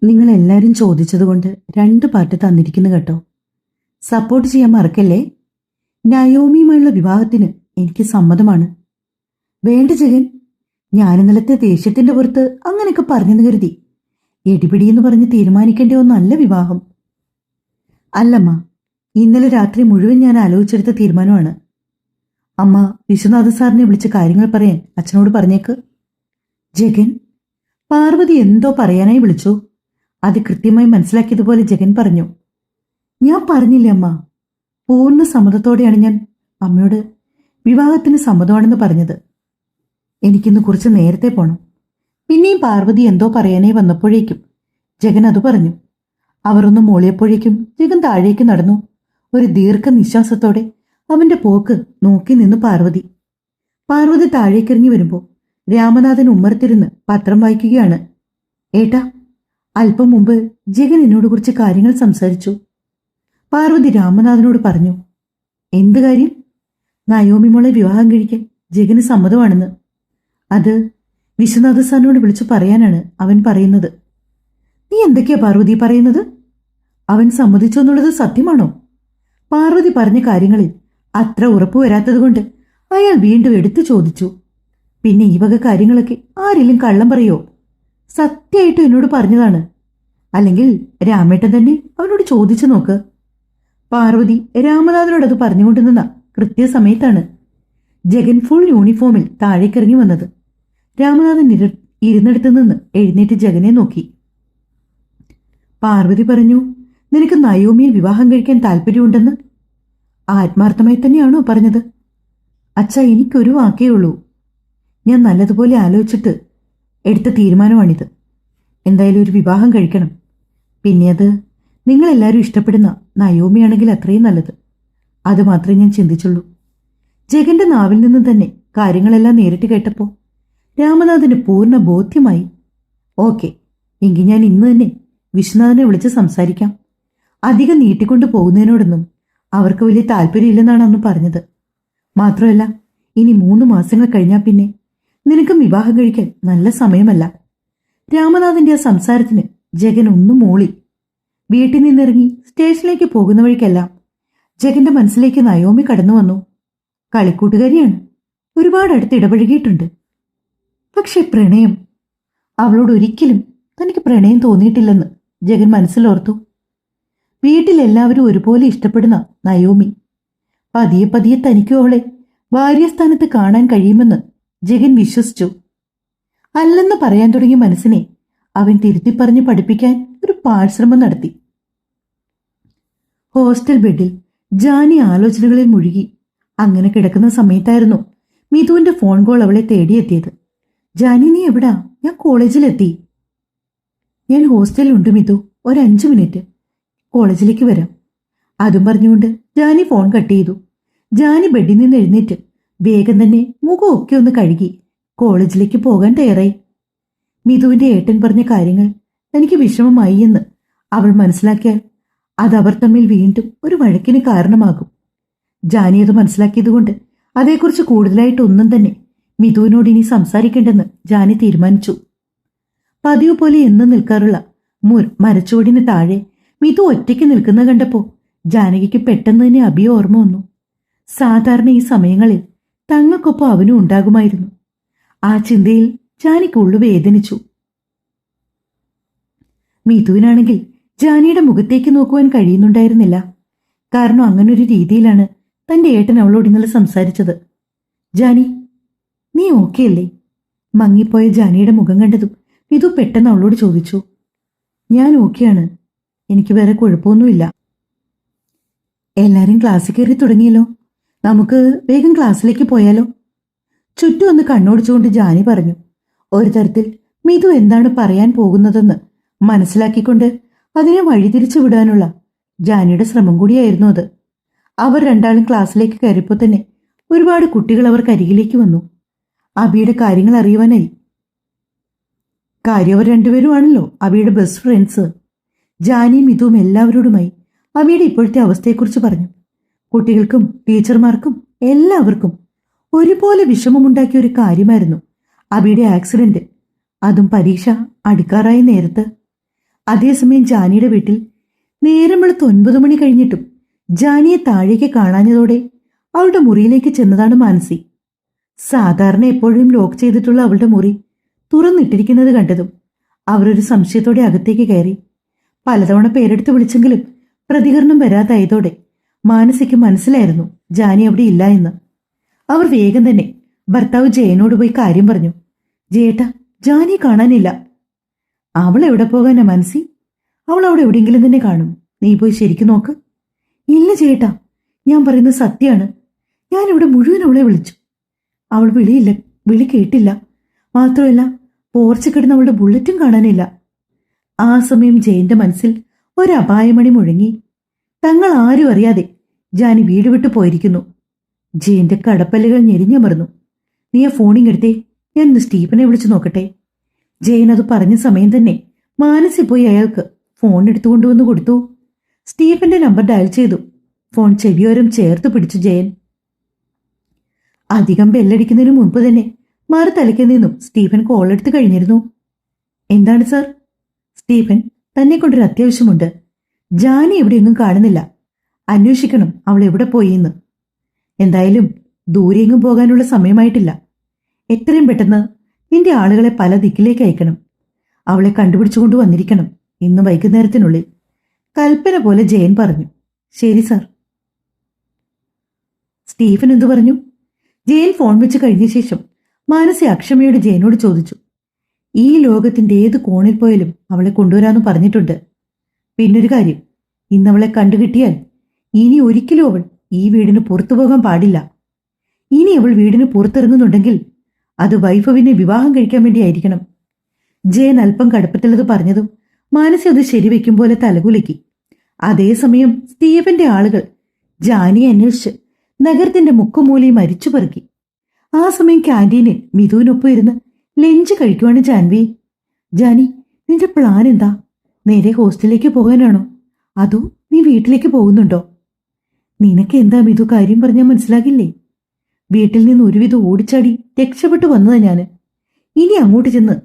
നിങ്ങളെല്ലാവരും ചോദിച്ചതുകൊണ്ട് 2 പാർട്ട് തന്നിരിക്കുന്നു കേട്ടോ. സപ്പോർട്ട് ചെയ്യാൻ മറക്കല്ലേ. നയോമിയുമായുള്ള വിവാഹത്തിന് എനിക്ക് സമ്മതമാണ്. വേണ്ട ജഗൻ, ഞാനിന്നലത്തെ ദേഷ്യത്തിന്റെ പുറത്ത് അങ്ങനെയൊക്കെ പറഞ്ഞെന്ന് കരുതി എടിപിടിയെന്ന് പറഞ്ഞ് തീരുമാനിക്കേണ്ട ഒന്നല്ല വിവാഹം. അല്ലമ്മ, ഇന്നലെ രാത്രി മുഴുവൻ ഞാൻ ആലോചിച്ചെടുത്ത തീരുമാനമാണ്. അമ്മ വിശ്വനാഥ സാറിനെ വിളിച്ച് കാര്യങ്ങൾ പറയാൻ അച്ഛനോട് പറഞ്ഞേക്ക്. ജഗൻ, പാർവതി എന്തോ പറയാനായി വിളിച്ചു. അത് കൃത്യമായി മനസ്സിലാക്കിയതുപോലെ ജഗൻ പറഞ്ഞു. ഞാൻ പറഞ്ഞില്ലേ അമ്മ, പൂർണ്ണ സമ്മതത്തോടെയാണ് ഞാൻ അമ്മയോട് വിവാഹത്തിന് സമ്മതമാണെന്ന് പറഞ്ഞത്. എനിക്കിന്ന് കുറച്ച് നേരത്തെ പോണം. പിന്നെയും പാർവതി എന്തോ പറയാനായി വന്നപ്പോഴേക്കും ജഗൻ അത് പറഞ്ഞു. അവർ ഒന്ന് മൂളിയപ്പോഴേക്കും ജഗൻ താഴേക്ക് നടന്നു. ഒരു ദീർഘനിശ്വാസത്തോടെ അവന്റെ പോക്ക് നോക്കി നിന്ന് പാർവതി. പാർവതി താഴേക്കിറങ്ങി വരുമ്പോൾ രാമനാഥൻ ഉമ്മറത്തിരുന്ന് പത്രം വായിക്കുകയാണ്. ഏട്ടാ, അല്പം മുമ്പ് ജഗൻ എന്നോട് കുറച്ച് കാര്യങ്ങൾ സംസാരിച്ചു. പാർവതി രാമനാഥനോട് പറഞ്ഞു. എന്ത് കാര്യം? നയോമി മോളെ വിവാഹം കഴിക്കാൻ ജഗന് സമ്മതമാണെന്ന്. അത് വിശ്വനാഥ സാറിനോട് വിളിച്ചു പറയാനാണ് അവൻ പറയുന്നത്. നീ എന്തൊക്കെയാ പാർവതി പറയുന്നത്? അവൻ സമ്മതിച്ചു എന്നുള്ളത് സത്യമാണോ? പാർവതി പറഞ്ഞ കാര്യങ്ങളിൽ അത്ര ഉറപ്പുവരാത്തതുകൊണ്ട് അയാൾ വീണ്ടും എടുത്തു ചോദിച്ചു. പിന്നെ ഈ വക കാര്യങ്ങളൊക്കെ ആരെങ്കിലും കള്ളം പറയോ? സത്യമായിട്ടും എന്നോട് പറഞ്ഞതാണ്. അല്ലെങ്കിൽ രാമേട്ടൻ തന്നെ അവനോട് ചോദിച്ചു നോക്ക്. പാർവതി രാമനാഥനോട് അത് പറഞ്ഞുകൊണ്ട് നിന്ന കൃത്യസമയത്താണ് ജഗൻ ഫുൾ യൂണിഫോമിൽ താഴേക്കിറങ്ങി വന്നത്. രാമനാഥൻ ഇരുന്നിടത്ത് നിന്ന് എഴുന്നേറ്റ് ജഗനെ നോക്കി. പാർവതി പറഞ്ഞു, നിനക്ക് നയോമിയെ വിവാഹം കഴിക്കാൻ താല്പര്യമുണ്ടെന്ന്. ആത്മാർത്ഥമായി തന്നെയാണോ പറഞ്ഞത്? അച്ഛ, എനിക്കൊരു വാക്കേ ഉള്ളൂ. ഞാൻ നല്ലതുപോലെ ആലോചിച്ചിട്ട് എടുത്ത തീരുമാനമാണിത്. എന്തായാലും ഒരു വിവാഹം കഴിക്കണം. പിന്നെ അത് നിങ്ങളെല്ലാവരും ഇഷ്ടപ്പെടുന്ന നയോമിയാണെങ്കിൽ അത്രയും നല്ലത്. അത് മാത്രമേ ഞാൻ ചിന്തിച്ചുള്ളൂ. ജഗന്റെ നാവിൽ നിന്നും തന്നെ കാര്യങ്ങളെല്ലാം നേരിട്ട് കേട്ടപ്പോൾ രാമനാഥന് പൂർണ്ണ ബോധ്യമായി. ഓക്കെ, എങ്കിൽ ഞാൻ ഇന്ന് തന്നെ വിശ്വനാഥനെ വിളിച്ച് സംസാരിക്കാം. അധികം നീട്ടിക്കൊണ്ടു പോകുന്നതിനോടൊന്നും അവർക്ക് വലിയ താല്പര്യമില്ലെന്നാണ് അന്ന് പറഞ്ഞത്. മാത്രമല്ല, ഇനി 3 മാസങ്ങൾ കഴിഞ്ഞാൽ പിന്നെ നിനക്കും വിവാഹം കഴിക്കാൻ നല്ല സമയമല്ല. രാമനാഥന്റെ ആ സംസാരത്തിന് ജഗൻ ഒന്നും മൂളി. വീട്ടിൽ നിന്നിറങ്ങി സ്റ്റേഷനിലേക്ക് പോകുന്ന വഴിക്കെല്ലാം ജഗന്റെ മനസ്സിലേക്ക് നയോമി കടന്നു വന്നു. കളിക്കൂട്ടുകാരിയാണ്, ഒരുപാട് അടുത്ത് ഇടപഴകിയിട്ടുണ്ട്. പക്ഷെ പ്രണയം, അവളോട് ഒരിക്കലും തനിക്ക് പ്രണയം തോന്നിയിട്ടില്ലെന്ന് ജഗൻ മനസ്സിലോർത്തു. വീട്ടിലെല്ലാവരും ഒരുപോലെ ഇഷ്ടപ്പെടുന്ന നയോമി, പതിയെ പതിയെ തനിക്കും അവളെ ഭാര്യസ്ഥാനത്ത് കാണാൻ കഴിയുമെന്ന് ജഗൻ വിശ്വസിച്ചു. അല്ലെന്ന് പറയാൻ തുടങ്ങിയ മനസ്സിനെ അവൻ തിരുത്തിപ്പറഞ്ഞ് പഠിപ്പിക്കാൻ ഒരു പാഴ്ശ്രമം നടത്തി. ഹോസ്റ്റൽ ബെഡിൽ ജാനി ആലോചനകളിൽ മുഴുകി അങ്ങനെ കിടക്കുന്ന സമയത്തായിരുന്നു മിഥുവിന്റെ ഫോൺ കോൾ അവളെ തേടിയെത്തിയത്. ജാനി, നീ എവിടാ? ഞാൻ കോളേജിലെത്തി. ഞാൻ ഹോസ്റ്റലിലുണ്ട് മിഥു, ഒരു 5 മിനിറ്റ്, കോളേജിലേക്ക് വരാം. അതും പറഞ്ഞുകൊണ്ട് ജാനി ഫോൺ കട്ട് ചെയ്തു. ജാനി ബെഡിൽ നിന്ന് എഴുന്നേറ്റ് വേഗം തന്നെ മുഖമൊക്കെ ഒന്ന് കഴുകി കോളേജിലേക്ക് പോകാൻ തയ്യാറായി. മിഥുവിന്റെ ഏട്ടൻ പറഞ്ഞ കാര്യങ്ങൾ തനിക്ക് വിഷമമായി എന്ന് അവൾ മനസ്സിലാക്കിയാൽ അത് അവർ തമ്മിൽ വീണ്ടും ഒരു വഴക്കിന് കാരണമാകും. ജാനി അത് മനസ്സിലാക്കിയതുകൊണ്ട് അതേക്കുറിച്ച് കൂടുതലായിട്ടൊന്നും തന്നെ മിഥുവിനോട് ഇനി സംസാരിക്കേണ്ടെന്ന് ജാനി തീരുമാനിച്ചു. പതിവ് പോലെ എന്നും നിൽക്കാറുള്ള മരച്ചുവടിന് താഴെ മിഥു ഒറ്റയ്ക്ക് നിൽക്കുന്ന കണ്ടപ്പോൾ ജാനകിക്ക് പെട്ടെന്ന് തന്നെ അഭിയെ ഓർമ്മ വന്നു. സാധാരണ ഈ സമയങ്ങളിൽ തങ്ങൾക്കൊപ്പം അവനും ഉണ്ടാകുമായിരുന്നു. ആ ചിന്തയിൽ ജാനിക്ക് ഉള്ളു വേദനിച്ചു. മിഥുവിനാണെങ്കിൽ ജാനിയുടെ മുഖത്തേക്ക് നോക്കുവാൻ കഴിയുന്നുണ്ടായിരുന്നില്ല. കാരണം അങ്ങനൊരു രീതിയിലാണ് തന്റെ ഏട്ടൻ അവളോട് ഇന്നലെ സംസാരിച്ചത്. ജാനി, നീ ഓക്കെ അല്ലേ? മങ്ങിപ്പോയ ജാനിയുടെ മുഖം കണ്ടതും മിഥു പെട്ടെന്ന് അവളോട് ചോദിച്ചു. ഞാൻ ഓക്കെയാണ്, എനിക്ക് വേറെ കുഴപ്പമൊന്നുമില്ല. എല്ലാരും ക്ലാസ്സിൽ കയറി തുടങ്ങിയല്ലോ, നമുക്ക് വേഗം ക്ലാസ്സിലേക്ക് പോയാലോ? ചുറ്റും ഒന്ന് കണ്ണോടിച്ചുകൊണ്ട് ജാനി പറഞ്ഞു. ഒരു തരത്തിൽ മിഥു എന്താണ് പറയാൻ പോകുന്നതെന്ന് മനസ്സിലാക്കിക്കൊണ്ട് അതിനെ വഴിതിരിച്ചു വിടാനുള്ള ജാനിയുടെ ശ്രമം കൂടിയായിരുന്നു അത്. അവർ രണ്ടാളും ക്ലാസ്സിലേക്ക് കയറിയപ്പോൾ തന്നെ ഒരുപാട് കുട്ടികൾ അവർക്കരികിലേക്ക് വന്നു. അബിയുടെ കാര്യങ്ങൾ അറിയുവാനായി. കാര്യം അവർ രണ്ടുപേരുമാണല്ലോ അബിയുടെ ബെസ്റ്റ് ഫ്രണ്ട്സ്. ജാനിയും മിഥുവും എല്ലാവരോടുമായി അബിയുടെ ഇപ്പോഴത്തെ അവസ്ഥയെക്കുറിച്ച് പറഞ്ഞു. കുട്ടികൾക്കും ടീച്ചർമാർക്കും എല്ലാവർക്കും ഒരുപോലെ വിഷമമുണ്ടാക്കിയ ഒരു കാര്യമായിരുന്നു അബിയുടെ ആക്സിഡന്റ്. അതും പരീക്ഷ അടുക്കാറായ നേരത്ത്. അതേസമയം ജാനിയുടെ വീട്ടിൽ നേരം വെളുത്ത് 9 മണി കഴിഞ്ഞിട്ടും ജാനിയെ താഴേക്ക് കാണാഞ്ഞതോടെ അവളുടെ മുറിയിലേക്ക് ചെന്നതാണ് മാനസി. സാധാരണ എപ്പോഴും ലോക്ക് ചെയ്തിട്ടുള്ള അവളുടെ മുറി തുറന്നിട്ടിരിക്കുന്നത് കണ്ടതും അവരൊരു സംശയത്തോടെ അകത്തേക്ക് കയറി. പലതവണ പേരെടുത്ത് വിളിച്ചെങ്കിലും പ്രതികരണം വരാതായതോടെ മാനസിക്ക് മനസ്സിലായിരുന്നു ജാനി അവിടെ ഇല്ല എന്ന്. അവർ വേഗം തന്നെ ഭർത്താവ് ജയനോട് പോയി കാര്യം പറഞ്ഞു. ജയേട്ടാ, ജാനിയെ കാണാനില്ല. അവൾ എവിടെ പോകാനാ മാനസി? അവൾ അവിടെ എവിടെയെങ്കിലും തന്നെ കാണും. നീ പോയി ശരിക്കും നോക്ക്. ഇല്ല ജയേട്ടാ, ഞാൻ പറയുന്നത് സത്യമാണ്. ഞാനിവിടെ മുഴുവൻ അവളെ വിളിച്ചു. അവൾ വിളി കേട്ടില്ല. മാത്രമല്ല, പോർച്ച് കിടന്ന് അവളുടെ ബുള്ളറ്റും കാണാനില്ല. ആ സമയം ജയന്റെ മനസ്സിൽ ഒരപായമണി മുഴങ്ങി. തങ്ങൾ ആരും അറിയാതെ ജാനി വീട് വിട്ടു പോയിരിക്കുന്നു. ജയന്റെ കടപ്പല്ലുകൾ ഞെരിഞ്ഞമർന്നു. നീ ആ ഫോണിങ്ങെടുത്തേ, ഞാൻ ഇന്ന് സ്റ്റീഫനെ വിളിച്ചു നോക്കട്ടെ. ജയൻ അത് പറഞ്ഞ സമയം തന്നെ മാനസി പോയി അയാൾക്ക് ഫോൺ എടുത്തുകൊണ്ടുവന്ന് കൊടുത്തു. സ്റ്റീഫന്റെ നമ്പർ ഡയൽ ചെയ്തു. ഫോൺ ചെവിയോരം ചേർത്ത് പിടിച്ചു ജയൻ. അധികം ബെല്ലടിക്കുന്നതിന് മുൻപ് തന്നെ മറുതലയ്ക്ക് നിന്നും സ്റ്റീഫൻ കോൾ എടുത്ത് കഴിഞ്ഞിരുന്നു. എന്താണ് സാർ? സ്റ്റീഫൻ, തന്നെ കൊണ്ടൊരു അത്യാവശ്യമുണ്ട്. ജാനി എവിടെയൊന്നും കാണുന്നില്ല. അന്വേഷിക്കണം അവൾ എവിടെ പോയി എന്ന്. എന്തായാലും ദൂരെയെങ്ങും പോകാനുള്ള സമയമായിട്ടില്ല. എത്രയും പെട്ടെന്ന് നിന്റെ ആളുകളെ പല ദിക്കിലേക്ക് അയക്കണം. അവളെ കണ്ടുപിടിച്ചുകൊണ്ടു വന്നിരിക്കണം ഇന്ന് വൈകുന്നേരത്തിനുള്ളിൽ. കൽപ്പന പോലെ ജയൻ പറഞ്ഞു. ശരി സാർ. സ്റ്റീഫൻ എന്തു പറഞ്ഞു? ജയൻ ഫോൺ വെച്ച് കഴിഞ്ഞ ശേഷം മാനസി അക്ഷമയോട് ജയനോട് ചോദിച്ചു. ഈ ലോകത്തിന്റെ ഏത് കോണിൽ പോയാലും അവളെ കൊണ്ടുവരാമെന്ന് പറഞ്ഞിട്ടുണ്ട്. പിന്നൊരു കാര്യം, ഇന്നവളെ കണ്ടുകിട്ടിയാൽ ഇനി ഒരിക്കലും അവൾ ഈ വീടിന് പുറത്തു പോകാൻ പാടില്ല. ഇനി അവൾ വീടിന് പുറത്തിറങ്ങുന്നുണ്ടെങ്കിൽ അത് വൈഭവിനെ വിവാഹം കഴിക്കാൻ വേണ്ടിയായിരിക്കണം. ജയൻ അല്പം കടുപ്പത്തിലത് പറഞ്ഞതും മാനസി അത് ശരിവെക്കും പോലെ തലകുലുക്കി. അതേസമയം സ്റ്റീഫന്റെ ആളുകൾ ജാനിയെ അന്വേഷിച്ച് നഗരത്തിന്റെ മുക്കുമൂലയും മരിച്ചു പെറുക്കി. ആ സമയം ക്യാൻറ്റീനിൽ മിഥുവിനൊപ്പം ഇരുന്ന് ലഞ്ച് കഴിക്കുവാണ് ജാൻവി. ജാനി, നിന്റെ പ്ലാൻ എന്താ? നേരെ ഹോസ്റ്റലിലേക്ക് പോകാനാണോ, അതോ നീ വീട്ടിലേക്ക് പോകുന്നുണ്ടോ? നിനക്ക് എന്താ മിഥു കാര്യം പറഞ്ഞാൽ മനസ്സിലാകില്ലേ? വീട്ടിൽ നിന്ന് ഒരുവിധം ഓടിച്ചാടി രക്ഷപ്പെട്ടു വന്നതാ ഞാന്. ഇനി അങ്ങോട്ട് ചെന്ന്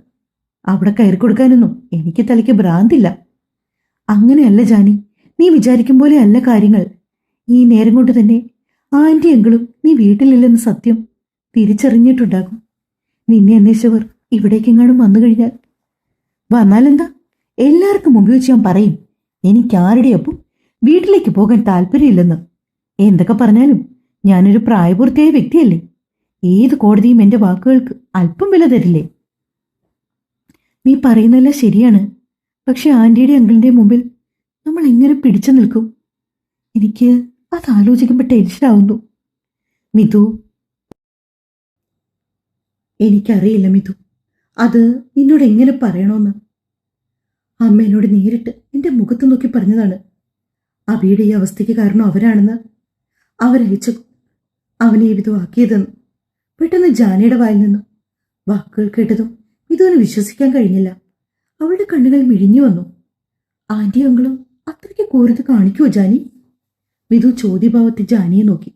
അവിടെ കയറി കൊടുക്കാനൊന്നും എനിക്ക് തലയ്ക്ക് ഭ്രാന്തില്ല. അങ്ങനെയല്ല ജാനി, നീ വിചാരിക്കും പോലെ അല്ല കാര്യങ്ങൾ. ഈ നേരം കൊണ്ട് തന്നെ ആന്റി അങ്കിളും നീ വീട്ടിലില്ലെന്ന് സത്യം തിരിച്ചറിഞ്ഞിട്ടുണ്ടാകും. നിന്നെ അന്വേഷിച്ചവർ ഇവിടേക്കെങ്ങാനും വന്നു കഴിഞ്ഞാൽ. വന്നാലെന്താ, എല്ലാവർക്കും മുമ്പ് വെച്ച് ഞാൻ പറയും എനിക്കാരുടെയൊപ്പം വീട്ടിലേക്ക് പോകാൻ താല്പര്യമില്ലെന്ന്. എന്തൊക്കെ പറഞ്ഞാലും ഞാനൊരു പ്രായപൂർത്തിയായ വ്യക്തിയല്ലേ. ഏത് കോടതിയും എന്റെ വാക്കുകൾക്ക് അല്പം വില തരില്ലേ? നീ പറയുന്നതെല്ലാം ശരിയാണ്. പക്ഷെ ആന്റിയുടെ അങ്കിളിന്റെ മുമ്പിൽ നമ്മൾ എങ്ങനെ പിടിച്ചു നിൽക്കും? എനിക്ക് അത് ആലോചിക്കുമ്പോൾ ടെൻഷനാവുന്നു. മിഥു, എനിക്കറിയില്ല മിഥു, അത് നിന്നോട് എങ്ങനെ പറയണമെന്ന്. അമ്മ എന്നോട് നേരിട്ട് എന്റെ മുഖത്ത് നോക്കി പറഞ്ഞതാണ്. അബിയുടെ ഈ അവസ്ഥയ്ക്ക് കാരണം അവരാണെന്ന്. അവരയച്ചു അവനെ ഈ വിധമാക്കിയതെന്ന്. പെട്ടെന്ന് ജാനിയുടെ വായിൽ നിന്നും വാക്കുകൾ കേട്ടതും മിഥുവിന് വിശ്വസിക്കാൻ കഴിഞ്ഞില്ല. അവളുടെ കണ്ണുകൾ മിഴിഞ്ഞു വന്നു. ആന്റി അങ്കിളും അത്രയ്ക്ക് ക്രൂരത കാണിക്കുമോ ജാനി? മിഥു ചോദ്യഭാവത്തിൽ ജാനിയെ നോക്കി.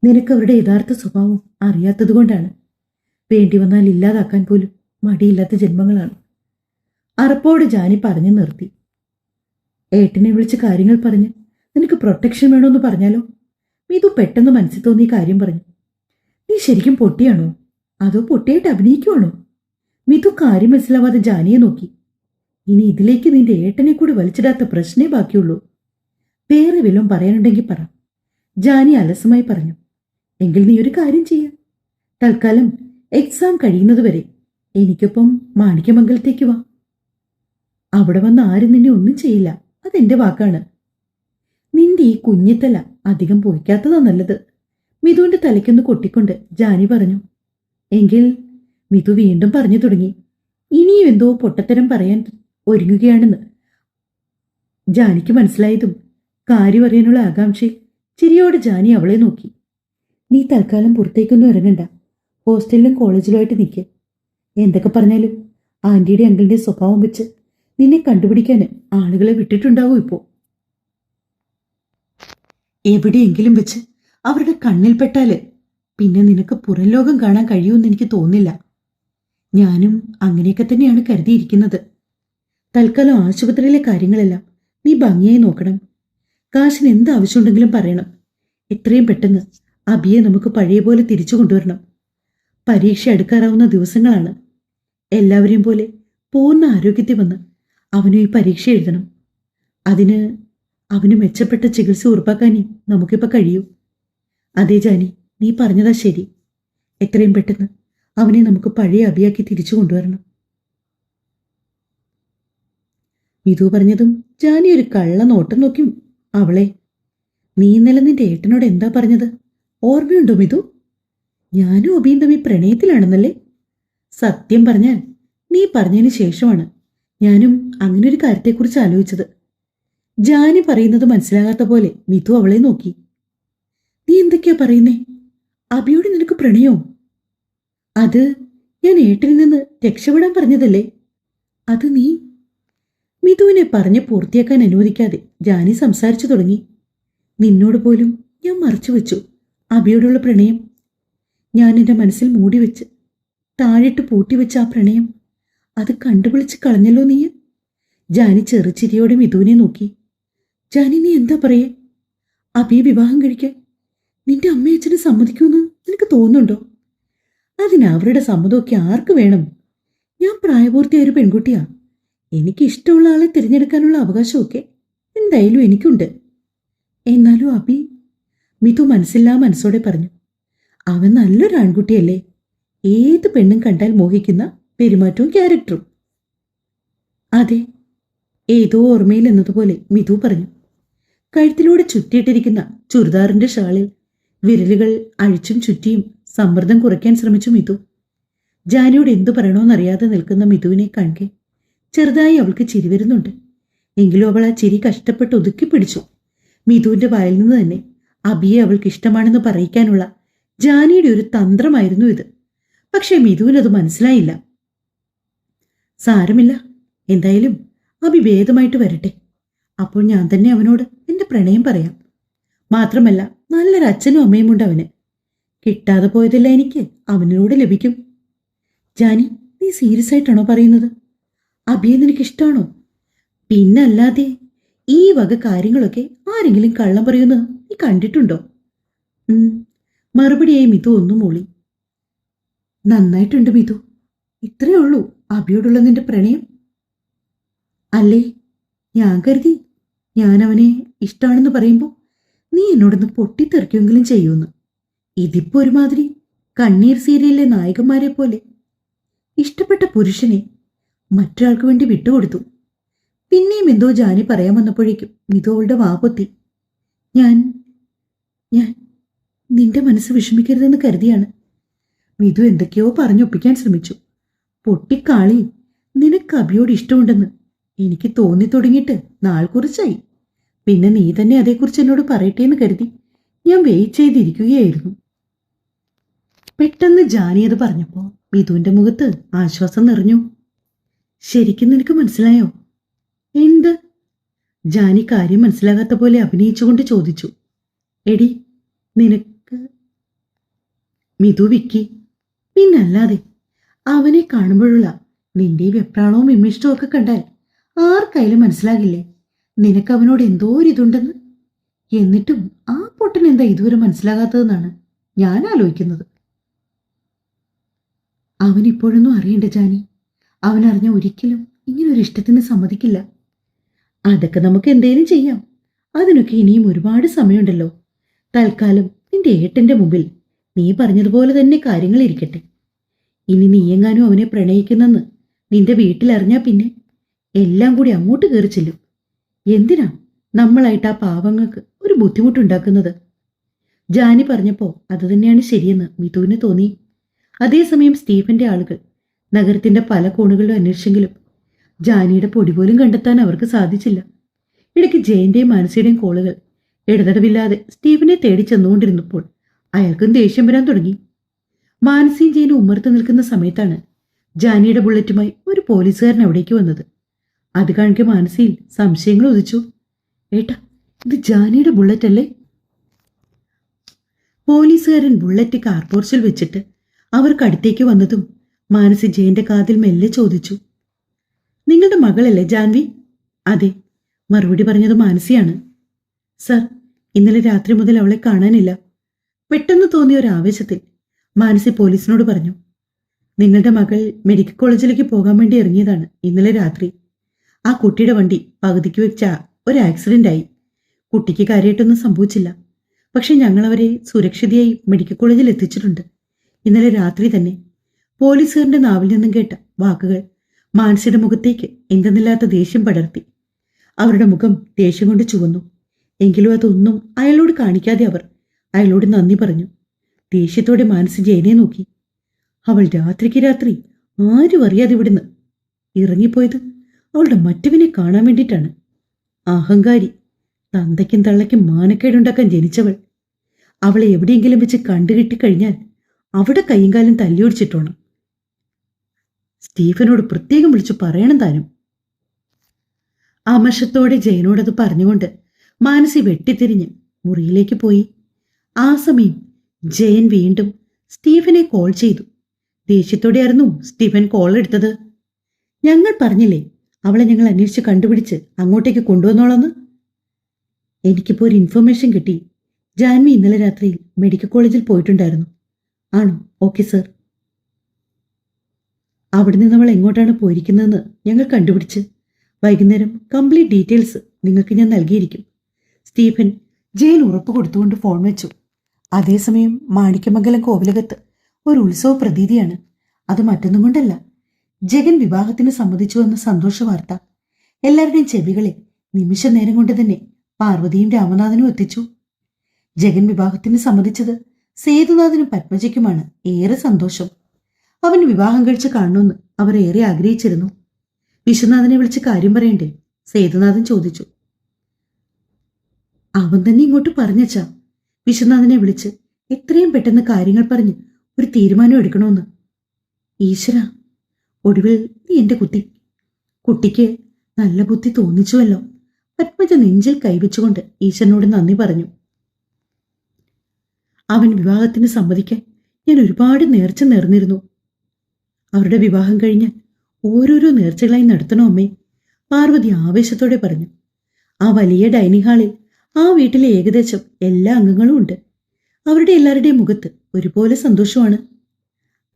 നിനക്ക് അവരുടെ യഥാർത്ഥ സ്വഭാവം അറിയാത്തതുകൊണ്ടാണ്. വേണ്ടി വന്നാൽ ഇല്ലാതാക്കാൻ പോലും മടിയില്ലാത്ത ജന്മങ്ങളാണ്. അറപ്പോടെ ജാനി പറഞ്ഞു നിർത്തി. ഏട്ടനെ വിളിച്ച് കാര്യങ്ങൾ പറഞ്ഞ് നിനക്ക് പ്രൊട്ടക്ഷൻ വേണമെന്ന് പറഞ്ഞാലോ? മിഥു പെട്ടെന്ന് മനസ്സിൽ തോന്നിയ കാര്യം പറഞ്ഞു. നീ ശരിക്കും പൊട്ടിയാണോ, അതോ പൊട്ടിയായിട്ട് അഭിനയിക്കുവാണോ? മിഥു കാര്യം മനസ്സിലാവാതെ ജാനിയെ നോക്കി. ഇനി ഇതിലേക്ക് നിന്റെ ഏട്ടനെ കൂടി വലിച്ചിടാത്ത പ്രശ്നേ ബാക്കിയുള്ളൂ. വേറെ വല്ലതും പറയാനുണ്ടെങ്കിൽ പറ. ജാനി അലസമായി പറഞ്ഞു. എങ്കിൽ നീ ഒരു കാര്യം ചെയ്യാം. തൽക്കാലം എക്സാം കഴിയുന്നതുവരെ എനിക്കൊപ്പം മാണിക്യമംഗലത്തേക്ക് വാ. അവിടെ വന്ന് ആരും നിന്നെ ഒന്നും ചെയ്യില്ല, അതെന്റെ വാക്കാണ്. നിന്റെ ഈ കുഞ്ഞിത്തല അധികം പൊയ്ക്കാത്തതാ നല്ലത്. മിഥുവിന്റെ തലയ്ക്കൊന്ന് കൊട്ടിക്കൊണ്ട് ജാനി പറഞ്ഞു. എങ്കിൽ മിഥു വീണ്ടും പറഞ്ഞു തുടങ്ങി. ഇനിയും എന്തോ പൊട്ടത്തരം പറയാൻ ഒരുങ്ങുകയാണെന്ന് ജാനിക്ക് മനസ്സിലായതും കാര്യം അറിയാനുള്ള ആകാംക്ഷയിൽ ചിരിയോടെ ജാനി അവളെ നോക്കി. നീ തൽക്കാലം പുറത്തേക്കൊന്നും ഇറങ്ങണ്ട. ഹോസ്റ്റലിലും കോളേജിലുമായിട്ട് നിൽക്ക്. എന്തൊക്കെ പറഞ്ഞാലും ആന്റിയുടെ അങ്കിളിന്റെ സ്വഭാവം വെച്ച് നിന്നെ കണ്ടുപിടിക്കാൻ ആളുകളെ വിട്ടിട്ടുണ്ടാവും ഇപ്പോൾ. എവിടെയെങ്കിലും വെച്ച് അവരുടെ കണ്ണിൽപ്പെട്ടാല് പിന്നെ നിനക്ക് പുറം ലോകം കാണാൻ കഴിയുമെന്ന് എനിക്ക് തോന്നില്ല. ഞാനും അങ്ങനെയൊക്കെ തന്നെയാണ് കരുതിയിരിക്കുന്നത്. തൽക്കാലം ആശുപത്രിയിലെ കാര്യങ്ങളെല്ലാം നീ ഭംഗിയായി നോക്കണം. കാശിന് എന്ത് ആവശ്യമുണ്ടെങ്കിലും പറയണം. എത്രയും പെട്ടെന്ന് അബിയെ നമുക്ക് പഴയ പോലെ തിരിച്ചു കൊണ്ടുവരണം. പരീക്ഷ എടുക്കാറാവുന്ന ദിവസങ്ങളാണ്. എല്ലാവരെയും പോലെ പൂർണ്ണ ആരോഗ്യത്തിൽ വന്ന് അവനും ഈ പരീക്ഷ എഴുതണം. അതിന് അവന് മെച്ചപ്പെട്ട ചികിത്സ ഉറപ്പാക്കാനേ നമുക്കിപ്പോൾ കഴിയൂ. അതേ ജാനി, നീ പറഞ്ഞതാ ശരി. എത്രയും പെട്ടെന്ന് അവനെ നമുക്ക് പഴയ അബിയാക്കി തിരിച്ചു കൊണ്ടുവരണം. മിതു പറഞ്ഞതും ജാനി ഒരു കള്ള നോട്ടം നോക്കി അവളെ. നീ ഇന്നലെ നിന്റെ ഏട്ടനോട് എന്താ പറഞ്ഞത്? ഓർമ്മയുണ്ടോ മിതു? ഞാനും അബിയും തമ്മിൽ പ്രണയത്തിലാണെന്നല്ലേ? സത്യം പറഞ്ഞാൽ നീ പറഞ്ഞതിന് ശേഷമാണ് ഞാനും അങ്ങനൊരു കാര്യത്തെക്കുറിച്ച് ആലോചിച്ചത്. ജാനി പറയുന്നത് മനസ്സിലാകാത്ത പോലെ മിതു അവളെ നോക്കി. നീ എന്തൊക്കെയാ പറയുന്നേ? അബിയോട് നിനക്ക് പ്രണയോ? അത് ഞാൻ ഏട്ടനിൽ നിന്ന് രക്ഷപ്പെടാൻ പറഞ്ഞതല്ലേ? അത് നീ... മിതുവിനെ പറഞ്ഞ് പൂർത്തിയാക്കാൻ അനുവദിക്കാതെ ജാനി സംസാരിച്ചു തുടങ്ങി. നിന്നോട് പോലും ഞാൻ മറച്ചു വെച്ചു അബിയോടുള്ള പ്രണയം. ഞാൻ എൻ്റെ മനസ്സിൽ മൂടിവെച്ച് താഴിട്ട് പൂട്ടിവെച്ച ആ പ്രണയം അത് കണ്ടുപിടിച്ച് കളഞ്ഞല്ലോ നീ. ജാനി ചെറുചിരിയോടെ മിതുവിനെ നോക്കി. ജാനി, നീ എന്താ പറയേ? അബിയെ വിവാഹം കഴിക്കാൻ നിന്റെ അമ്മയച്ഛന് സമ്മതിക്കുമെന്ന് നിനക്ക് തോന്നുന്നുണ്ടോ? അതിന് അവരുടെ സമ്മതമൊക്കെ ആർക്ക് വേണം? ഞാൻ പ്രായപൂർത്തിയായ ഒരു പെൺകുട്ടിയാ. എനിക്ക് ഇഷ്ടമുള്ള ആളെ തിരഞ്ഞെടുക്കാനുള്ള അവകാശമൊക്കെ എന്തായാലും എനിക്കുണ്ട്. എന്നാലും അബി... മിതു മനസ്സില്ലാ മനസ്സോടെ പറഞ്ഞു. അവൻ നല്ലൊരു ആൺകുട്ടിയല്ലേ? ഏത് പെണ്ണും കണ്ടാൽ മോഹിക്കുന്ന പെരുമാറ്റവും ക്യാരക്ടറും. അതെ, ഏതോ ഓർമ്മയിൽ എന്നതുപോലെ മിതു പറഞ്ഞു. കഴുത്തിലൂടെ ചുറ്റിയിട്ടിരിക്കുന്ന ചുരിദാറിന്റെ ഷാളിൽ വിരലുകൾ അഴിച്ചും ചുറ്റിയും സമ്മർദ്ദം കുറയ്ക്കാൻ ശ്രമിച്ചു മിതു. ജാനിയോട് എന്തു പറയണമെന്നറിയാതെ നിൽക്കുന്ന മിതുവിനെ കാണെ ചെറുതായി അവൾക്ക് ചിരി വരുന്നുണ്ട്. എങ്കിലും അവൾ ആ ചിരി കഷ്ടപ്പെട്ട് ഒതുക്കി പിടിച്ചു. മിതുവിന്റെ വായിൽ നിന്ന് തന്നെ അബിയെ അവൾക്ക് ഇഷ്ടമാണെന്ന് പറയിക്കാനുള്ള ജാനിയുടെ ഒരു തന്ത്രമായിരുന്നു ഇത്. പക്ഷേ മിതുവിനത് മനസ്സിലായില്ല. സാരമില്ല, എന്തായാലും അബി ഭേദമായിട്ട് വരട്ടെ. അപ്പോൾ ഞാൻ തന്നെ അവനോട് എന്റെ പ്രണയം പറയാം. മാത്രമല്ല, നല്ലൊരു അച്ഛനും അമ്മയുമുണ്ട് അവന്. കിട്ടാതെ പോയതെല്ലാം എനിക്ക് അവനോട് ലഭിക്കും. ജാനി, നീ സീരിയസ് ആയിട്ടാണോ പറയുന്നത്? അബിയെ നിനക്ക് ഇഷ്ടമാണോ? പിന്നല്ലാതെ ഈ വക കാര്യങ്ങളൊക്കെ ആരെങ്കിലും കള്ളം പറയുന്നത് നീ കണ്ടിട്ടുണ്ടോ? മറുപടിയായി മിതു ഒന്നും മൂളി. നന്നായിട്ടുണ്ട് മിതു. ഇത്രയേ ഉള്ളൂ അബിയോടുള്ള നിന്റെ പ്രണയം? അല്ലേ, ഞാൻ കരുതി ഞാൻ അവനെ ഇഷ്ടമാണെന്ന് പറയുമ്പോൾ നീ എന്നോടൊന്ന് പൊട്ടിത്തെറിക്കുമെങ്കിലും ചെയ്യുമെന്ന്. ഇതിപ്പോ ഒരുമാതിരി കണ്ണീർ സീരിയലിലെ നായകന്മാരെ പോലെ ഇഷ്ടപ്പെട്ട പുരുഷനെ മറ്റൊരാൾക്ക് വേണ്ടി വിട്ടുകൊടുത്തു. പിന്നെയും എന്തോ ജാനി പറയാൻ വന്നപ്പോഴേക്കും മിതു അവളുടെ വാപൊത്തി. ഞാൻ ഞാൻ നിന്റെ മനസ്സ് വിഷമിക്കരുതെന്ന് കരുതിയാണ്. മിതു എന്തൊക്കെയോ പറഞ്ഞൊപ്പിക്കാൻ ശ്രമിച്ചു. പൊട്ടിക്കാളി, നിനക്ക് അബിയോട് ഇഷ്ടമുണ്ടെന്ന് എനിക്ക് തോന്നി തുടങ്ങിയിട്ട് നാൾ കുറിച്ചായി. പിന്നെ നീ തന്നെ അതേക്കുറിച്ച് എന്നോട് പറയട്ടെ എന്ന് കരുതി ഞാൻ വെയിറ്റ് ചെയ്തിരിക്കുകയായിരുന്നു. പെട്ടെന്ന് ജാനി അത് പറഞ്ഞപ്പോൾ മിതുവിന്റെ മുഖത്ത് ആശ്വാസം നിറഞ്ഞു. ശരിക്കും നിനക്ക് മനസ്സിലായോ? എന്ത്? ജാനി കാര്യം മനസ്സിലാകാത്ത പോലെ അഭിനയിച്ചുകൊണ്ട് ചോദിച്ചു. എടി, നിനക്ക്... മിതു വിക്കി. പിന്നല്ലാതെ, അവനെ കാണുമ്പോഴുള്ള നിന്റെ വെപ്രാളവും വിമിഷ്ടവും ഒക്കെ കണ്ടാൽ ആർക്കായാലും മനസ്സിലാകില്ലേ നിനക്ക് അവനോട് എന്തോ ഒരിതുണ്ടെന്ന്. എന്നിട്ടും ആ പൊട്ടൻ എന്താ ഇതുവരെ മനസ്സിലാകാത്തതെന്നാണ് ഞാൻ ആലോചിക്കുന്നത്. അവനിപ്പോഴൊന്നും അറിയണ്ട ജാനി. അവനറിഞ്ഞ ഒരിക്കലും ഇങ്ങനൊരു ഇഷ്ടത്തിന് സമ്മതിക്കില്ല. അതൊക്കെ നമുക്ക് എന്തേലും ചെയ്യാം. അതിനൊക്കെ ഇനിയും ഒരുപാട് സമയമുണ്ടല്ലോ. തൽക്കാലം നിന്റെ ഏട്ടന്റെ മുമ്പിൽ നീ പറഞ്ഞതുപോലെ തന്നെ കാര്യങ്ങൾ ഇരിക്കട്ടെ. ഇനി നീയെങ്ങാനും അവനെ പ്രണയിക്കുന്നെന്ന് നിന്റെ വീട്ടിലറിഞ്ഞാ പിന്നെ എല്ലാം കൂടി അങ്ങോട്ട് കയറി ചെല്ലും. എന്തിനാ നമ്മളായിട്ട് ആ പാവങ്ങൾക്ക് ഒരു ബുദ്ധിമുട്ടുണ്ടാക്കുന്നത്? ജാനി പറഞ്ഞപ്പോൾ അത് തന്നെയാണ് ശരിയെന്ന് മിതുവിന് തോന്നി. അതേസമയം സ്റ്റീഫന്റെ ആളുകൾ നഗരത്തിന്റെ പല കോണുകളിലും അന്വേഷിച്ചെങ്കിലും ജാനിയുടെ പൊടി പോലും കണ്ടെത്താൻ അവർക്ക് സാധിച്ചില്ല. ഇടയ്ക്ക് ജയന്റെയും മാനസിയുടെയും കോളുകൾ ഇടതടവില്ലാതെ സ്റ്റീഫനെ തേടി ചെന്നുകൊണ്ടിരുന്നപ്പോൾ അയാൾക്കും ദേഷ്യം വരാൻ തുടങ്ങി. മാനസിയും ജയനും ഉമ്മർത്ത് നിൽക്കുന്ന സമയത്താണ് ജാനിയുടെ ബുള്ളറ്റുമായി ഒരു പോലീസുകാരൻ അവിടേക്ക് വന്നത്. അത് കാണിക്കെ മാനസിയിൽ സംശയങ്ങൾ ഉദിച്ചു. ഏട്ടാ, ഇത് ജാനിയുടെ ബുള്ളറ്റ് അല്ലേ? പോലീസുകാരൻ ബുള്ളറ്റ് കാർപോർച്ചിൽ വെച്ചിട്ട് അവർക്കടുത്തേക്ക് വന്നതും മാനസി ജയന്റെ കാതിൽ മെല്ലെ ചോദിച്ചു. നിങ്ങളുടെ മകളല്ലേ ജാൻവി? അതെ, മറുപടി പറഞ്ഞത് മാനസിയാണ്. സർ, ഇന്നലെ രാത്രി മുതൽ അവളെ കാണാനില്ല. പെട്ടെന്ന് തോന്നിയ ഒരു ആവേശത്തിൽ മാനസി പോലീസിനോട് പറഞ്ഞു. നിങ്ങളുടെ മകൾ മെഡിക്കൽ കോളേജിലേക്ക് പോകാൻ വേണ്ടി ഇറങ്ങിയതാണ് ഇന്നലെ രാത്രി. ആ കുട്ടിയുടെ വണ്ടി പകുതിക്ക് വെച്ച ഒരു ആക്സിഡന്റ് ആയി. കുട്ടിക്ക് കാര്യമായിട്ടൊന്നും സംഭവിച്ചില്ല. പക്ഷെ ഞങ്ങൾ അവരെ സുരക്ഷിതയായി മെഡിക്കൽ കോളേജിൽ എത്തിച്ചിട്ടുണ്ട്. ഇന്നലെ രാത്രി തന്നെ. പോലീസുകാരന്റെ നാവിൽ നിന്നും കേട്ട വാക്കുകൾ മാനസിയുടെ മുഖത്തേക്ക് എന്തെന്നില്ലാത്ത ദേഷ്യം പടർത്തി. അവരുടെ മുഖം ദേഷ്യം കൊണ്ട് ചുവന്നു. എങ്കിലും അതൊന്നും അയാളോട് കാണിക്കാതെ അവർ അയാളോട് നന്ദി പറഞ്ഞു. ദേഷ്യത്തോടെ മാനസി ജയനെ നോക്കി. അവൾ രാത്രിക്ക് രാത്രി ആരും അറിയാതെ ഇവിടുന്ന് ഇറങ്ങിപ്പോയത് അവളുടെ മറ്റവനെ കാണാൻ വേണ്ടിയിട്ടാണ്. അഹങ്കാരി, തന്തയ്ക്കും തള്ളയ്ക്കും മാനക്കേടുണ്ടാക്കാൻ ജനിച്ചവൾ. അവളെ എവിടെയെങ്കിലും വെച്ച് കണ്ടുകിട്ടിക്കഴിഞ്ഞാൽ അവിടെ കൈയും കാലും തല്ലിയൊടിച്ചിട്ടോണം. സ്റ്റീഫനോട് പ്രത്യേകം വിളിച്ചു പറയണം താനും. അമർഷത്തോടെ ജയനോടത് പറഞ്ഞുകൊണ്ട് മാനസി വെട്ടിത്തിരിഞ്ഞ് മുറിയിലേക്ക് പോയി. ആ സമയം ജയൻ വീണ്ടും സ്റ്റീഫനെ കോൾ ചെയ്തു. ദേഷ്യത്തോടെയായിരുന്നു സ്റ്റീഫൻ കോൾ എടുത്തത്. ഞങ്ങൾ പറഞ്ഞില്ലേ അവളെ ഞങ്ങൾ അന്വേഷിച്ച് കണ്ടുപിടിച്ച് അങ്ങോട്ടേക്ക് കൊണ്ടുവന്നോളന്ന്. എനിക്കിപ്പോൾ ഒരു ഇൻഫർമേഷൻ കിട്ടി. ജാൻവി ഇന്നലെ രാത്രിയിൽ മെഡിക്കൽ കോളേജിൽ പോയിട്ടുണ്ടായിരുന്നു. ആണോ? Okay sir. അവിടെ നിന്ന് അവൾ എങ്ങോട്ടാണ് പോയിരിക്കുന്നതെന്ന് ഞങ്ങൾ കണ്ടുപിടിച്ച് വൈകുന്നേരം കംപ്ലീറ്റ് ഡീറ്റെയിൽസ് നിങ്ങൾക്ക് ഞാൻ നൽകിയിരിക്കും. സ്റ്റീഫൻ ജയൻ ഉറപ്പ് കൊടുത്തുകൊണ്ട് ഫോൺ വെച്ചു. അതേസമയം മാണിക്യമംഗലം കോവിലകത്ത് ഒരു ഉത്സവ പ്രതീതിയാണ്. അത് മറ്റൊന്നും കൊണ്ടല്ല, ജഗൻ വിവാഹത്തിന് സമ്മതിച്ചു എന്ന സന്തോഷ വാർത്ത എല്ലാവരുടെയും ചെവികളെ നിമിഷ നേരം കൊണ്ട് തന്നെ പാർവതിയും രാമനാഥനും എത്തിച്ചു. ജഗൻ വിവാഹത്തിന് സമ്മതിച്ചത് സേതുനാഥനും പത്മജയ്ക്കുമാണ് ഏറെ സന്തോഷം. അവൻ വിവാഹം കഴിച്ച് കാണണമെന്ന് അവർ ഏറെ ആഗ്രഹിച്ചിരുന്നു. വിശ്വനാഥനെ വിളിച്ച് കാര്യം പറയണ്ടേ? സേതുനാഥൻ ചോദിച്ചു. അവൻ തന്നെ ഇങ്ങോട്ട് പറഞ്ഞച്ചാ വിശ്വനാഥനെ വിളിച്ച് എത്രയും പെട്ടെന്ന് കാര്യങ്ങൾ പറഞ്ഞ് ഒരു തീരുമാനം എടുക്കണമെന്ന്. ഈശ്വര, ഒടുവിൽ നീ എന്റെ കുട്ടിക്ക് നല്ല ബുദ്ധി തോന്നിച്ചുവല്ലോ. പത്മജ നെഞ്ചിൽ കൈവച്ചുകൊണ്ട് ഈശ്വരനോട് നന്ദി പറഞ്ഞു. അവൻ വിവാഹത്തിന് സമ്മതിക്കാൻ ഞാൻ ഒരുപാട് നേർച്ച നേർന്നിരുന്നു. അവരുടെ വിവാഹം കഴിഞ്ഞാൽ ഓരോരോ നേർച്ചകളായി നടത്തണോ അമ്മേ? പാർവതി ആവേശത്തോടെ പറഞ്ഞു. ആ വലിയ ഡൈനിങ് ഹാളിൽ ആ വീട്ടിലെ ഏകദേശം എല്ലാ അംഗങ്ങളും ഉണ്ട്. അവരുടെ എല്ലാവരുടെയും മുഖത്ത് ഒരുപോലെ സന്തോഷമാണ്.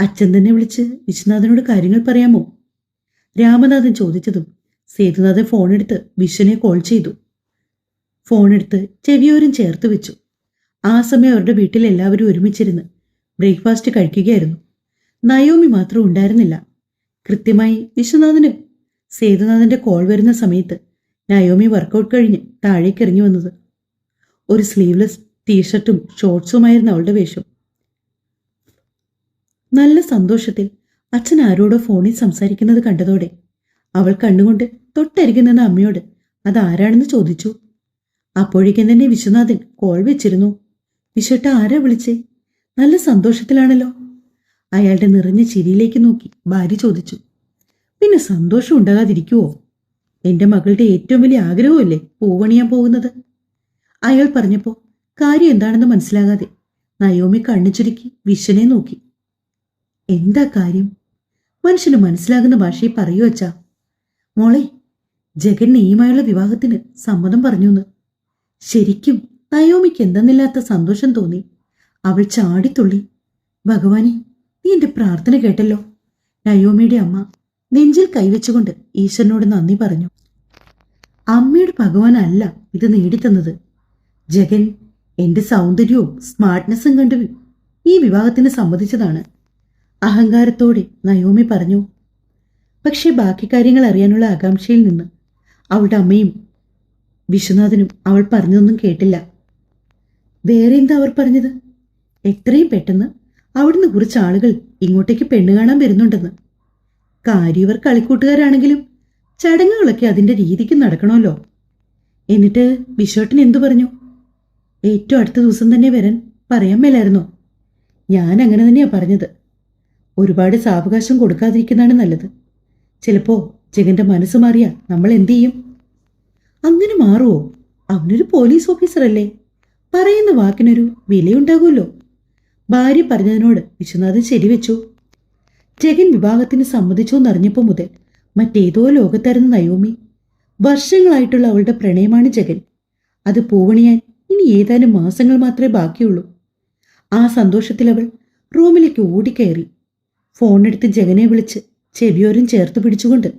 അച്ഛൻ തന്നെ വിളിച്ച് വിശ്വനാഥനോട് കാര്യങ്ങൾ പറയാമോ? രാമനാഥൻ ചോദിച്ചതും സേതുനാഥൻ ഫോണെടുത്ത് വിശ്വനെ കോൾ ചെയ്തു. ഫോണെടുത്ത് ചെവിയോരം ചേർത്ത് വെച്ചു. ആ സമയം അവരുടെ വീട്ടിൽ എല്ലാവരും ഒരുമിച്ചിരുന്ന് ബ്രേക്ക്ഫാസ്റ്റ് കഴിക്കുകയായിരുന്നു. നയോമി മാത്രം ഉണ്ടായിരുന്നില്ല. കൃത്യമായി വിശ്വനാഥന് സേതുനാഥന്റെ കോൾ വരുന്ന സമയത്ത് നയോമി വർക്കൗട്ട് കഴിഞ്ഞ് താഴേക്ക് ഇറങ്ങി വന്നത്. ഒരു സ്ലീവ്ലെസ് ടീഷർട്ടും ഷോർട്സുമായിരുന്നു അവളുടെ വേഷം. നല്ല സന്തോഷത്തിൽ അച്ഛൻ ആരോടോ ഫോണിൽ സംസാരിക്കുന്നത് കണ്ടതോടെ അവൾ കണ്ണുകൊണ്ട് തൊട്ടരികിൽ നിന്ന അമ്മയോട് അതാരാണെന്ന് ചോദിച്ചു. അപ്പോഴേക്കും തന്നെ വിശ്വനാഥൻ കോൾ വെച്ചിരുന്നു. വിശ്വട്ട, ആരാ വിളിച്ചേ? നല്ല സന്തോഷത്തിലാണല്ലോ. അയാളുടെ നിറഞ്ഞ ചിരിയിലേക്ക് നോക്കി ഭാര്യ ചോദിച്ചു. പിന്നെ സന്തോഷം ഉണ്ടാകാതിരിക്കുവോ? എന്റെ മകളുടെ ഏറ്റവും വലിയ ആഗ്രഹമല്ലേ പൂവണിയാൻ പോകുന്നത്. അയാൾ പറഞ്ഞപ്പോൾ കാര്യം എന്താണെന്ന് മനസ്സിലാകാതെ നയോമി കണ്ണു ചുരുക്കി വിശ്വനെ നോക്കി. എന്താ കാര്യം? മനുഷ്യന് മനസ്സിലാകുന്ന ഭാഷയിൽ പറയൂ അച്ഛാ. മോളെ, ജഗൻ നീയുമായുള്ള വിവാഹത്തിന് സമ്മതം പറഞ്ഞുന്ന്. ശരിക്കും നയോമിക്ക് എന്തെന്നില്ലാത്ത സന്തോഷം തോന്നി. അവൾ ചാടിത്തുള്ളി. ഭഗവാനെ, നീ എന്റെ പ്രാർത്ഥന കേട്ടല്ലോ. നയോമിയുടെ അമ്മ നെഞ്ചിൽ കൈവച്ചുകൊണ്ട് ഈശ്വരനോട് നന്ദി പറഞ്ഞു. അമ്മയുടെ ഭഗവാനല്ല ഇത് നേടിത്തന്നത്. ജഗൻ എന്റെ സൗന്ദര്യവും സ്മാർട്ട്നെസ്സും കണ്ട് ഈ വിവാഹത്തിന് സമ്മതിച്ചതാണ്. അഹങ്കാരത്തോടെ നയോമി പറഞ്ഞു. പക്ഷേ ബാക്കി കാര്യങ്ങൾ അറിയാനുള്ള ആകാംക്ഷയിൽ നിന്ന് അവളുടെ അമ്മയും വിശ്വനാഥനും അവൾ പറഞ്ഞതൊന്നും കേട്ടില്ല. വേറെ എന്താ അവർ പറഞ്ഞത്? എത്രയും പെട്ടെന്ന് അവിടുന്ന് കുറച്ച് ആളുകൾ ഇങ്ങോട്ടേക്ക് പെണ്ണ് കാണാൻ വരുന്നുണ്ടെന്ന്. കാര്യവർ കളിക്കൂട്ടുകാരാണെങ്കിലും ചടങ്ങുകളൊക്കെ അതിന്റെ രീതിക്ക് നടക്കണമല്ലോ. എന്നിട്ട് വിശ്വട്ടൻ എന്തു പറഞ്ഞു? ഏറ്റവും അടുത്ത ദിവസം തന്നെ വരാൻ പറയാൻ മേലായിരുന്നോ? ഞാൻ അങ്ങനെ തന്നെയാ പറഞ്ഞത്. ഒരുപാട് സാവകാശം കൊടുക്കാതിരിക്കുന്നതാണ് നല്ലത്. ചിലപ്പോ ജഗന്റെ മനസ്സ് മാറിയാ നമ്മൾ എന്തു ചെയ്യും? അങ്ങനെ മാറുവോ? അവനൊരു പോലീസ് ഓഫീസറല്ലേ. പറയുന്ന വാക്കിനൊരു വിലയുണ്ടാകുമല്ലോ. ഭാര്യ പറഞ്ഞതിനോട് വിശ്വനാഥൻ ശരിവെച്ചു. ജഗൻ വിവാഹത്തിന് സമ്മതിച്ചു എന്നറിഞ്ഞപ്പോൾ മുതൽ മറ്റേതോ ലോകത്തായിരുന്നു നയോമി. വർഷങ്ങളായിട്ടുള്ള അവളുടെ പ്രണയമാണ് ജഗൻ. അത് പൂവണിയാൻ ഇനി ഏതാനും മാസങ്ങൾ മാത്രമേ ബാക്കിയുള്ളൂ. ആ സന്തോഷത്തിൽ അവൾ റൂമിലേക്ക് ഓടിക്കയറി. ഫോണെടുത്ത് ജഗനെ വിളിച്ച് ചെവിയോരം ചേർത്ത് പിടിച്ചുകൊണ്ട്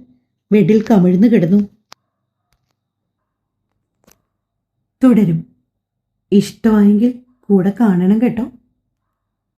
ബെഡിൽ കമിഴ്ന്നു കിടന്നു. തുടരും. ഇഷ്ടമായെങ്കിൽ കൂടെ കാണണം കേട്ടോ.